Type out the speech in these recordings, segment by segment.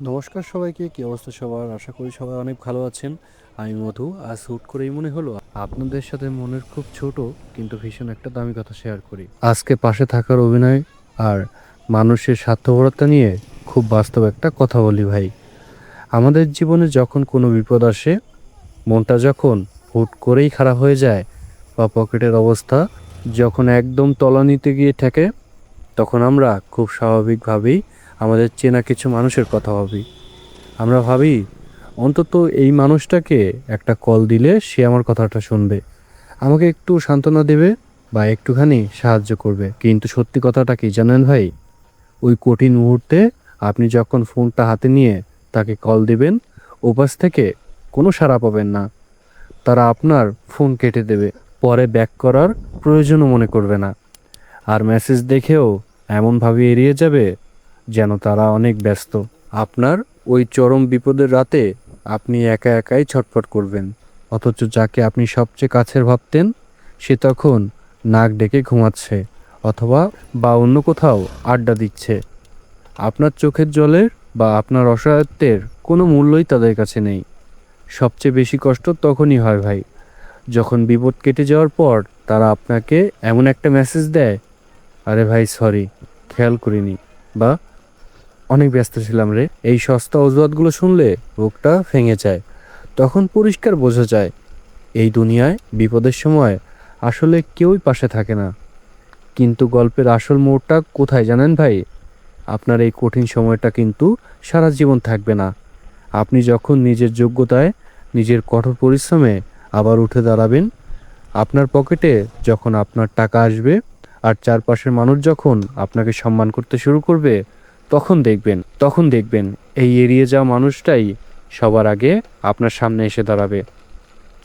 নমস্কার সবাইকে, কি অবস্থা সবার? আশা করি সবাই অনেক ভালো আছেন। আমি মধু। আজ হুট করেই মনে হলো আপনাদের সাথে মনের খুব ছোট কিন্তু ভীষণ একটা দামি কথা শেয়ার করি। আজকে পাশে থাকার অভিনয় আর মানুষের স্বার্থপরতা নিয়ে খুব বাস্তব একটা কথা বলি ভাই। আমাদের জীবনে যখন কোনো বিপদ আসে, মনটা যখন হুট করেই খারাপ হয়ে যায় বা পকেটের অবস্থা যখন একদম তলানিতে গিয়ে ঠেকে, তখন আমরা খুব স্বাভাবিকভাবেই আমাদের চেনা কিছু মানুষের কথা ভাবি। আমরা ভাবি অন্তত এই মানুষটাকে একটা কল দিলে সে আমার কথাটা শুনবে, আমাকে একটু সান্ত্বনা দেবে বা একটুখানি সাহায্য করবে। কিন্তু সত্যি কথাটা কি জানেন ভাই? ওই কঠিন মুহূর্তে আপনি যখন ফোনটা হাতে নিয়ে তাকে কল দিবেন, ওপাশ থেকে কোনো সাড়া পাবেন না। তারা আপনার ফোন কেটে দেবে, পরে ব্যাক করার প্রয়োজনও মনে করবে না। আর মেসেজ দেখেও এমনভাবে এড়িয়ে যাবে যেন তারা অনেক ব্যস্ত। আপনার ওই চরম বিপদের রাতে আপনি একা একাই ছটফট করবেন, অথচ যাকে আপনি সবচেয়ে কাছের ভাবতেন সে তখন নাক ডেকে ঘুমাচ্ছে অথবা বা অন্য কোথাও আড্ডা দিচ্ছে। আপনার চোখের জলের বা আপনার অসহায়ত্বের কোনো মূল্যই তাদের কাছে নেই। সবচেয়ে বেশি কষ্ট তখনই হয় ভাই, যখন বিপদ কেটে যাওয়ার পর তারা আপনাকে এমন একটা মেসেজ দেয়, আরে ভাই সরি, খেয়াল করিনি, বা অনেক ব্যস্ত ছিলাম রে। এই সস্তা অজুহাতগুলো শুনলে বুকটা ভেঙে যায়। তখন পরিষ্কার বোঝা যায় এই দুনিয়ায় বিপদের সময় আসলে কেউই পাশে থাকে না। কিন্তু গল্পের আসল মোড়টা কোথায় জানেন ভাই? আপনার এই কঠিন সময়টা কিন্তু সারা জীবন থাকবে না। আপনি যখন নিজের যোগ্যতায়, নিজের কঠোর পরিশ্রমে আবার উঠে দাঁড়াবেন, আপনার পকেটে যখন আপনার টাকা আসবে আর চারপাশের মানুষ যখন আপনাকে সম্মান করতে শুরু করবে, তখন দেখবেন এই এড়িয়ে যাওয়া মানুষটাই সবার আগে আপনার সামনে এসে দাঁড়াবে,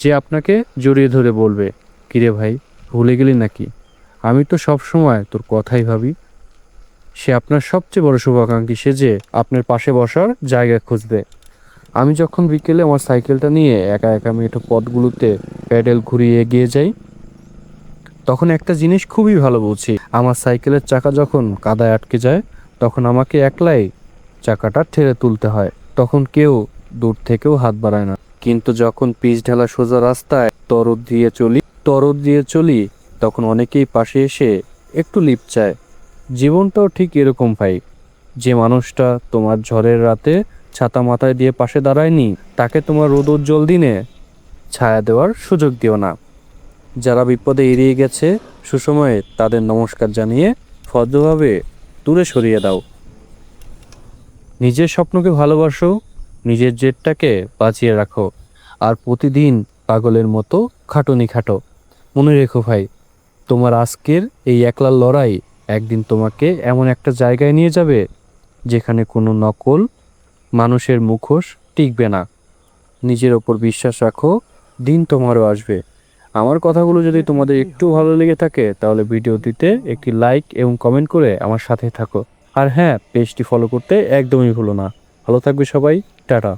যে আপনাকে জড়িয়ে ধরে বলবে, কিরে ভাই, ভুলে গেলি নাকি? আমি তো সব সময় তোর কথাই ভাবি। সে আপনার সবচেয়ে বড় শুভাকাঙ্ক্ষী সেজে আপনার পাশে বসার জায়গা খুঁজবে। আমি যখন বিকেলে আমার সাইকেলটা নিয়ে একা একা মেঠো পথগুলোতে প্যাডেল ঘুরিয়ে এগিয়ে যাই, তখন একটা জিনিস খুবই ভালো বুঝি। আমার সাইকেলের চাকা যখন কাদায় আটকে যায়, তখন আমাকে একলাই চাকাটা ঠেলে তুলতে হয়। তখন কেউ দূর থেকেও হাত বাড়ায় না। কিন্তু যখন পিচ ঢালা সোজা রাস্তায় তরদ দিয়ে চলি, তখন অনেকেই পাশে এসে একটু লিফট চায়। জীবনটাও ঠিক এরকম ভাই। যে মানুষটা তোমার ঝড়ের রাতে ছাতা মাথায় দিয়ে পাশে দাঁড়ায়নি, তাকে তোমার রোদোজ্জ্বল দিনে ছায়া দেওয়ার সুযোগ দিও না। যারা বিপদে এড়িয়ে গেছে, সুসময়ে তাদের নমস্কার জানিয়ে ভদ্রভাবে দূরে সরিয়ে দাও। নিজের স্বপ্নকে ভালোবাসো, নিজের জেদটাকে বাঁচিয়ে রাখো, আর প্রতিদিন পাগলের মতো খাটুনি খাটো। মনে রেখো ভাই, তোমার আজকের এই একলার লড়াই একদিন তোমাকে এমন একটা জায়গায় নিয়ে যাবে যেখানে কোনো নকল মানুষের মুখোশ টিকবে না। নিজের ওপর বিশ্বাস রাখো, দিন তোমারও আসবে। আমার কথাগুলো যদি তোমাদের একটু ভালো লেগে থাকে তাহলে ভিডিওটিতে একটি লাইক এবং কমেন্ট করে আমার সাথে থাকো। আর হ্যাঁ, পেজটি ফলো করতে একদমই ভুলো না। ভালো থাকবে সবাই। টাটা।